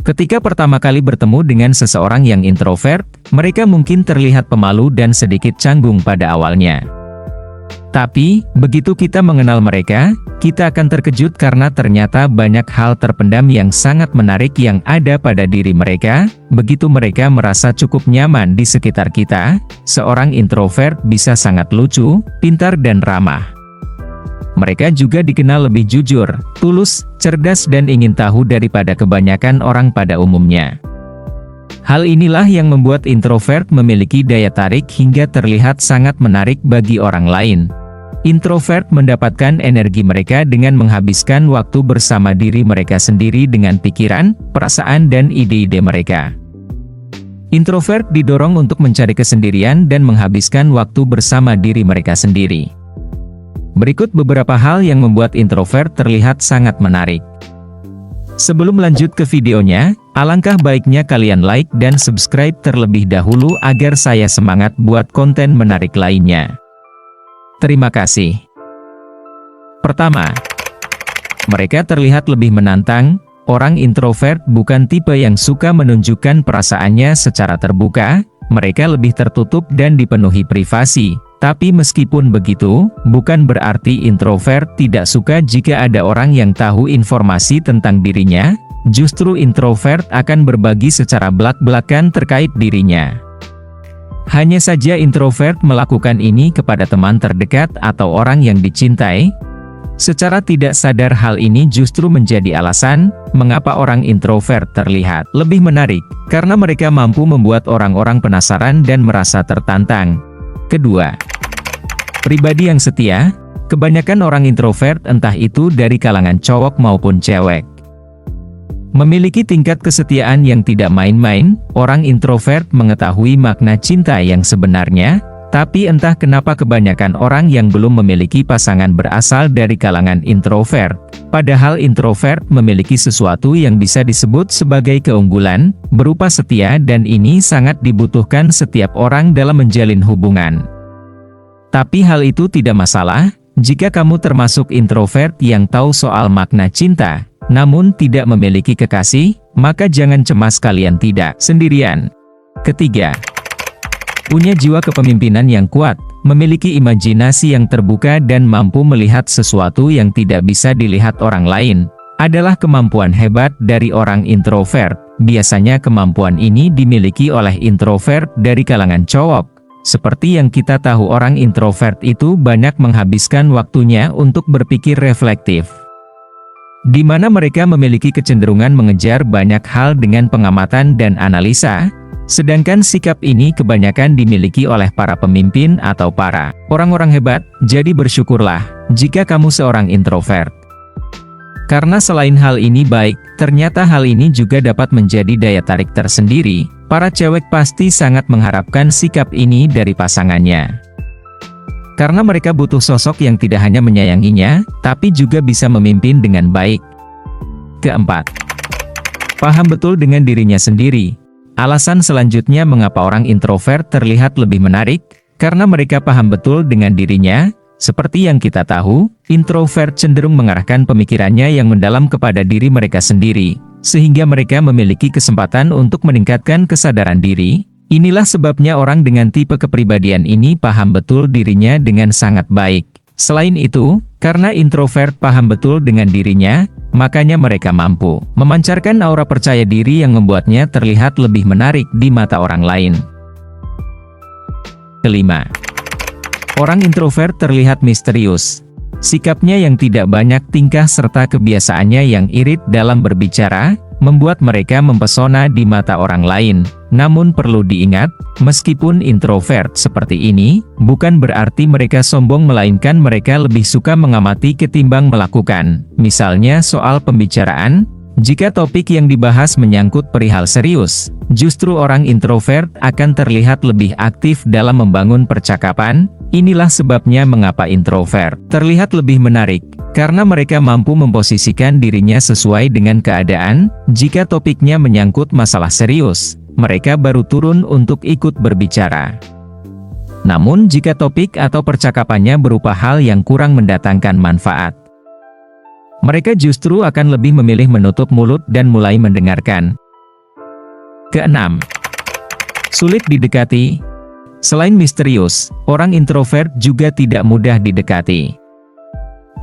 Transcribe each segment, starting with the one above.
Ketika pertama kali bertemu dengan seseorang yang introvert, mereka mungkin terlihat pemalu dan sedikit canggung pada awalnya. Tapi, begitu kita mengenal mereka, kita akan terkejut karena ternyata banyak hal terpendam yang sangat menarik yang ada pada diri mereka. Begitu mereka merasa cukup nyaman di sekitar kita, seorang introvert bisa sangat lucu, pintar dan ramah. Mereka juga dikenal lebih jujur, tulus, cerdas dan ingin tahu daripada kebanyakan orang pada umumnya. Hal inilah yang membuat introvert memiliki daya tarik hingga terlihat sangat menarik bagi orang lain. Introvert mendapatkan energi mereka dengan menghabiskan waktu bersama diri mereka sendiri dengan pikiran, perasaan dan ide-ide mereka. Introvert didorong untuk mencari kesendirian dan menghabiskan waktu bersama diri mereka sendiri. Berikut beberapa hal yang membuat introvert terlihat sangat menarik. Sebelum lanjut ke videonya, alangkah baiknya kalian like dan subscribe terlebih dahulu agar saya semangat buat konten menarik lainnya. Terima kasih. Pertama, mereka terlihat lebih menantang. Orang introvert bukan tipe yang suka menunjukkan perasaannya secara terbuka, mereka lebih tertutup dan dipenuhi privasi. Tapi meskipun begitu, bukan berarti introvert tidak suka jika ada orang yang tahu informasi tentang dirinya. Justru introvert akan berbagi secara belak-belakan terkait dirinya. Hanya saja introvert melakukan ini kepada teman terdekat atau orang yang dicintai. Secara tidak sadar hal ini justru menjadi alasan mengapa orang introvert terlihat lebih menarik, karena mereka mampu membuat orang-orang penasaran dan merasa tertantang. Kedua, pribadi yang setia. Kebanyakan orang introvert, entah itu dari kalangan cowok maupun cewek, memiliki tingkat kesetiaan yang tidak main-main. Orang introvert mengetahui makna cinta yang sebenarnya, tapi entah kenapa kebanyakan orang yang belum memiliki pasangan berasal dari kalangan introvert. Padahal introvert memiliki sesuatu yang bisa disebut sebagai keunggulan, berupa setia, dan ini sangat dibutuhkan setiap orang dalam menjalin hubungan. Tapi hal itu tidak masalah, jika kamu termasuk introvert yang tahu soal makna cinta, namun tidak memiliki kekasih, maka jangan cemas, kalian tidak sendirian. Ketiga, punya jiwa kepemimpinan yang kuat, memiliki imajinasi yang terbuka dan mampu melihat sesuatu yang tidak bisa dilihat orang lain, adalah kemampuan hebat dari orang introvert. Biasanya kemampuan ini dimiliki oleh introvert dari kalangan cowok. Seperti yang kita tahu, orang introvert itu banyak menghabiskan waktunya untuk berpikir reflektif, di mana mereka memiliki kecenderungan mengejar banyak hal dengan pengamatan dan analisa, sedangkan sikap ini kebanyakan dimiliki oleh para pemimpin atau para orang-orang hebat. Jadi bersyukurlah jika kamu seorang introvert. Karena selain hal ini baik, ternyata hal ini juga dapat menjadi daya tarik tersendiri. Para cewek pasti sangat mengharapkan sikap ini dari pasangannya. Karena mereka butuh sosok yang tidak hanya menyayanginya, tapi juga bisa memimpin dengan baik. Keempat, paham betul dengan dirinya sendiri. Alasan selanjutnya mengapa orang introvert terlihat lebih menarik, karena mereka paham betul dengan dirinya. Seperti yang kita tahu, introvert cenderung mengarahkan pemikirannya yang mendalam kepada diri mereka sendiri, sehingga mereka memiliki kesempatan untuk meningkatkan kesadaran diri. Inilah sebabnya orang dengan tipe kepribadian ini paham betul dirinya dengan sangat baik. Selain itu, karena introvert paham betul dengan dirinya, makanya mereka mampu memancarkan aura percaya diri yang membuatnya terlihat lebih menarik di mata orang lain. Kelima, orang introvert terlihat misterius. Sikapnya yang tidak banyak tingkah serta kebiasaannya yang irit dalam berbicara, membuat mereka mempesona di mata orang lain. Namun perlu diingat, meskipun introvert seperti ini, bukan berarti mereka sombong, melainkan mereka lebih suka mengamati ketimbang melakukan. Misalnya soal pembicaraan, jika topik yang dibahas menyangkut perihal serius, justru orang introvert akan terlihat lebih aktif dalam membangun percakapan. Inilah sebabnya mengapa introvert terlihat lebih menarik, karena mereka mampu memposisikan dirinya sesuai dengan keadaan. Jika topiknya menyangkut masalah serius, mereka baru turun untuk ikut berbicara. Namun jika topik atau percakapannya berupa hal yang kurang mendatangkan manfaat, mereka justru akan lebih memilih menutup mulut dan mulai mendengarkan. Keenam, sulit didekati. Selain misterius, orang introvert juga tidak mudah didekati.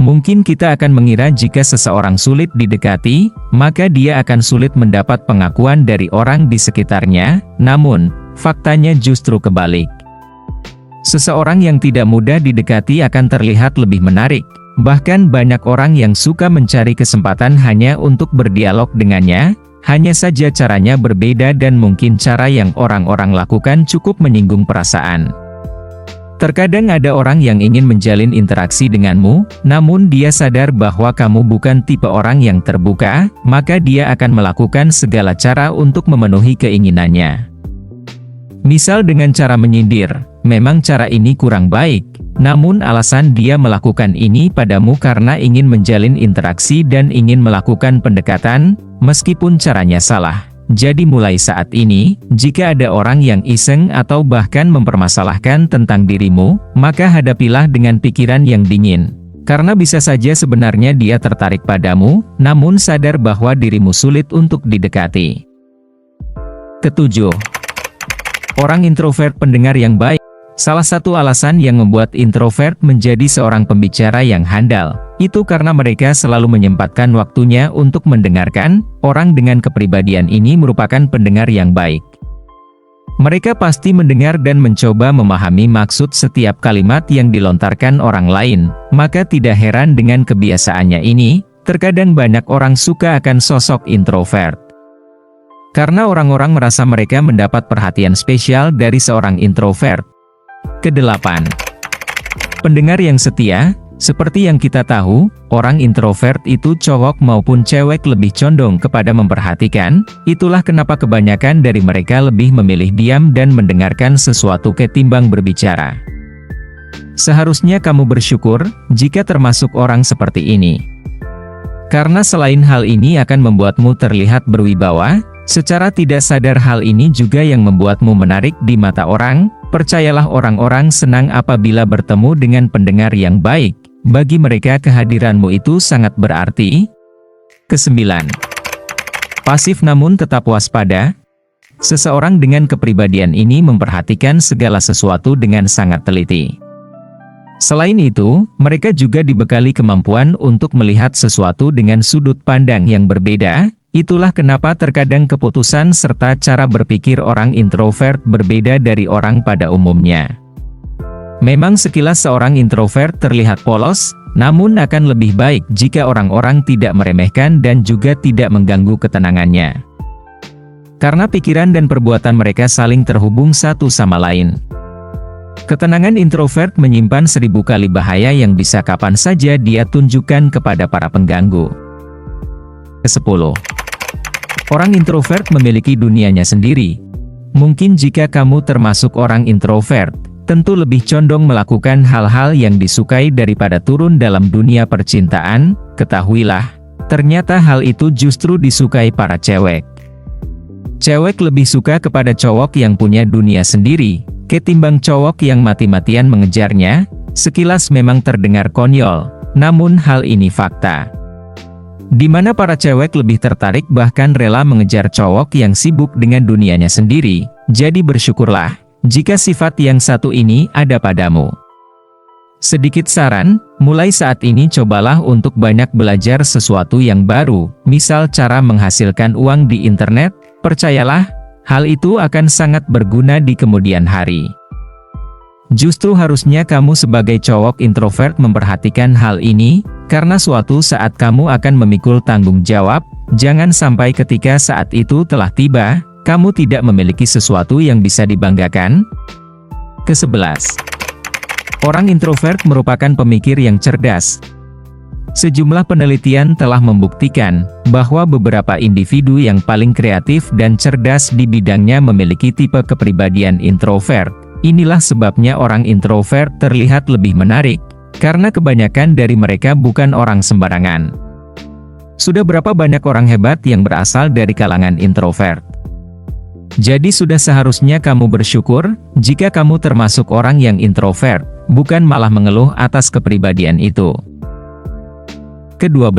Mungkin kita akan mengira jika seseorang sulit didekati, maka dia akan sulit mendapat pengakuan dari orang di sekitarnya, namun, faktanya justru kebalik. Seseorang yang tidak mudah didekati akan terlihat lebih menarik, bahkan banyak orang yang suka mencari kesempatan hanya untuk berdialog dengannya, hanya saja caranya berbeda dan mungkin cara yang orang-orang lakukan cukup menyinggung perasaan. Terkadang ada orang yang ingin menjalin interaksi denganmu, namun dia sadar bahwa kamu bukan tipe orang yang terbuka, maka dia akan melakukan segala cara untuk memenuhi keinginannya. Misal dengan cara menyindir, memang cara ini kurang baik, namun alasan dia melakukan ini padamu karena ingin menjalin interaksi dan ingin melakukan pendekatan, meskipun caranya salah. Jadi mulai saat ini, jika ada orang yang iseng atau bahkan mempermasalahkan tentang dirimu, maka hadapilah dengan pikiran yang dingin. Karena bisa saja sebenarnya dia tertarik padamu, namun sadar bahwa dirimu sulit untuk didekati. Ketujuh, orang introvert pendengar yang baik. Salah satu alasan yang membuat introvert menjadi seorang pembicara yang handal, itu karena mereka selalu menyempatkan waktunya untuk mendengarkan. Orang dengan kepribadian ini merupakan pendengar yang baik. Mereka pasti mendengar dan mencoba memahami maksud setiap kalimat yang dilontarkan orang lain, maka tidak heran dengan kebiasaannya ini, terkadang banyak orang suka akan sosok introvert. Karena orang-orang merasa mereka mendapat perhatian spesial dari seorang introvert. Kedelapan, pendengar yang setia. Seperti yang kita tahu, orang introvert itu cowok maupun cewek lebih condong kepada memperhatikan, itulah kenapa kebanyakan dari mereka lebih memilih diam dan mendengarkan sesuatu ketimbang berbicara. Seharusnya kamu bersyukur, jika termasuk orang seperti ini. Karena selain hal ini akan membuatmu terlihat berwibawa, secara tidak sadar hal ini juga yang membuatmu menarik di mata orang. Percayalah orang-orang senang apabila bertemu dengan pendengar yang baik, bagi mereka kehadiranmu itu sangat berarti. Kesembilan, pasif namun tetap waspada. Seseorang dengan kepribadian ini memperhatikan segala sesuatu dengan sangat teliti. Selain itu, mereka juga dibekali kemampuan untuk melihat sesuatu dengan sudut pandang yang berbeda. Itulah kenapa terkadang keputusan serta cara berpikir orang introvert berbeda dari orang pada umumnya. Memang sekilas seorang introvert terlihat polos, namun akan lebih baik jika orang-orang tidak meremehkan dan juga tidak mengganggu ketenangannya. Karena pikiran dan perbuatan mereka saling terhubung satu sama lain. Ketenangan introvert menyimpan 1000 kali bahaya yang bisa kapan saja dia tunjukkan kepada para pengganggu. Ke-10. Orang introvert memiliki dunianya sendiri. Mungkin jika kamu termasuk orang introvert, tentu lebih condong melakukan hal-hal yang disukai daripada turun dalam dunia percintaan. Ketahuilah, ternyata hal itu justru disukai para cewek. Cewek lebih suka kepada cowok yang punya dunia sendiri, ketimbang cowok yang mati-matian mengejarnya. Sekilas memang terdengar konyol, namun hal ini fakta. Di mana para cewek lebih tertarik bahkan rela mengejar cowok yang sibuk dengan dunianya sendiri. Jadi bersyukurlah, jika sifat yang satu ini ada padamu. Sedikit saran, mulai saat ini cobalah untuk banyak belajar sesuatu yang baru, misal cara menghasilkan uang di internet. Percayalah, hal itu akan sangat berguna di kemudian hari. Justru harusnya kamu sebagai cowok introvert memperhatikan hal ini, karena suatu saat kamu akan memikul tanggung jawab. Jangan sampai ketika saat itu telah tiba, kamu tidak memiliki sesuatu yang bisa dibanggakan. Ke-11. Orang introvert merupakan pemikir yang cerdas. Sejumlah penelitian telah membuktikan bahwa beberapa individu yang paling kreatif dan cerdas di bidangnya memiliki tipe kepribadian introvert. Inilah sebabnya orang introvert terlihat lebih menarik, karena kebanyakan dari mereka bukan orang sembarangan. Sudah berapa banyak orang hebat yang berasal dari kalangan introvert? Jadi sudah seharusnya kamu bersyukur, jika kamu termasuk orang yang introvert, bukan malah mengeluh atas kepribadian itu. Ke-12.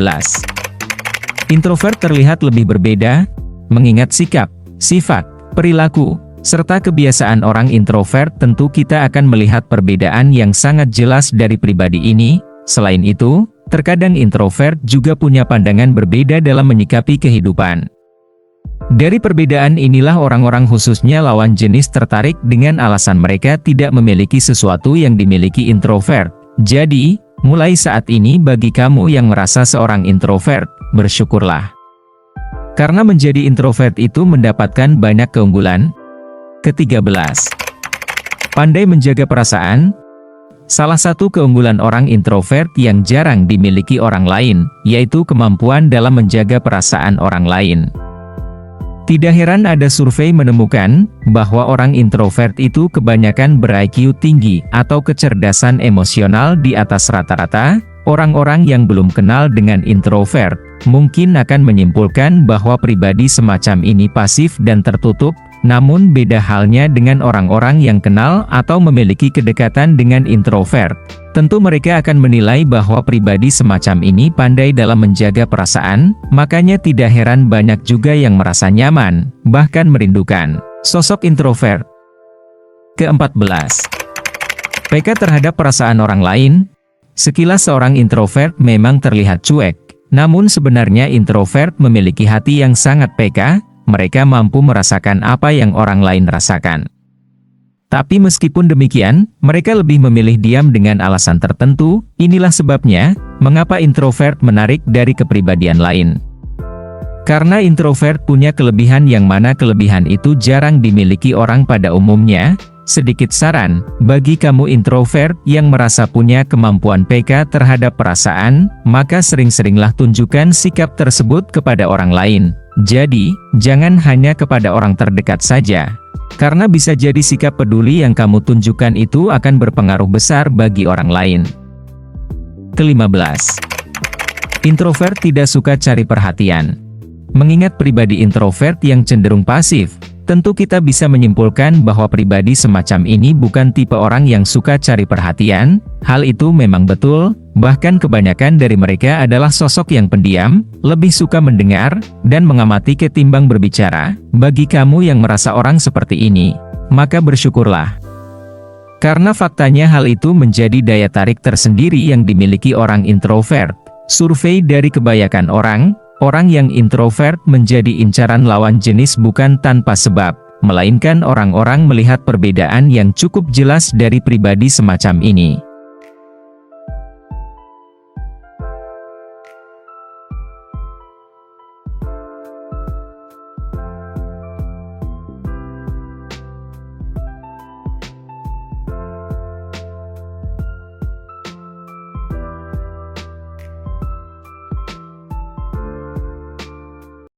Introvert terlihat lebih berbeda, mengingat sikap, sifat, perilaku, serta kebiasaan orang introvert, tentu kita akan melihat perbedaan yang sangat jelas dari pribadi ini. Selain itu, terkadang introvert juga punya pandangan berbeda dalam menyikapi kehidupan. Dari perbedaan inilah orang-orang khususnya lawan jenis tertarik dengan alasan mereka tidak memiliki sesuatu yang dimiliki introvert. Jadi, mulai saat ini bagi kamu yang merasa seorang introvert, bersyukurlah. Karena menjadi introvert itu mendapatkan banyak keunggulan. Ke-13. Pandai menjaga perasaan. Salah satu keunggulan orang introvert yang jarang dimiliki orang lain, yaitu kemampuan dalam menjaga perasaan orang lain. Tidak heran ada survei menemukan bahwa orang introvert itu kebanyakan ber-IQ tinggi atau kecerdasan emosional di atas rata-rata. Orang-orang yang belum kenal dengan introvert mungkin akan menyimpulkan bahwa pribadi semacam ini pasif dan tertutup, namun beda halnya dengan orang-orang yang kenal atau memiliki kedekatan dengan introvert. Tentu mereka akan menilai bahwa pribadi semacam ini pandai dalam menjaga perasaan, makanya tidak heran banyak juga yang merasa nyaman, bahkan merindukan sosok introvert. Ke-14. Peka terhadap perasaan orang lain. Sekilas seorang introvert memang terlihat cuek, namun sebenarnya introvert memiliki hati yang sangat peka. Mereka mampu merasakan apa yang orang lain rasakan. Tapi meskipun demikian, mereka lebih memilih diam dengan alasan tertentu. Inilah sebabnya, mengapa introvert menarik dari kepribadian lain. Karena introvert punya kelebihan yang mana kelebihan itu jarang dimiliki orang pada umumnya. Sedikit saran, bagi kamu introvert yang merasa punya kemampuan peka terhadap perasaan, maka sering-seringlah tunjukkan sikap tersebut kepada orang lain. Jadi, jangan hanya kepada orang terdekat saja. Karena bisa jadi sikap peduli yang kamu tunjukkan itu akan berpengaruh besar bagi orang lain. Ke-15. Introvert tidak suka cari perhatian. Mengingat pribadi introvert yang cenderung pasif, tentu kita bisa menyimpulkan bahwa pribadi semacam ini bukan tipe orang yang suka cari perhatian. Hal itu memang betul, bahkan kebanyakan dari mereka adalah sosok yang pendiam, lebih suka mendengar, dan mengamati ketimbang berbicara. Bagi kamu yang merasa orang seperti ini, maka bersyukurlah. Karena faktanya hal itu menjadi daya tarik tersendiri yang dimiliki orang introvert. Survei dari kebanyakan orang yang introvert menjadi incaran lawan jenis bukan tanpa sebab, melainkan orang-orang melihat perbedaan yang cukup jelas dari pribadi semacam ini.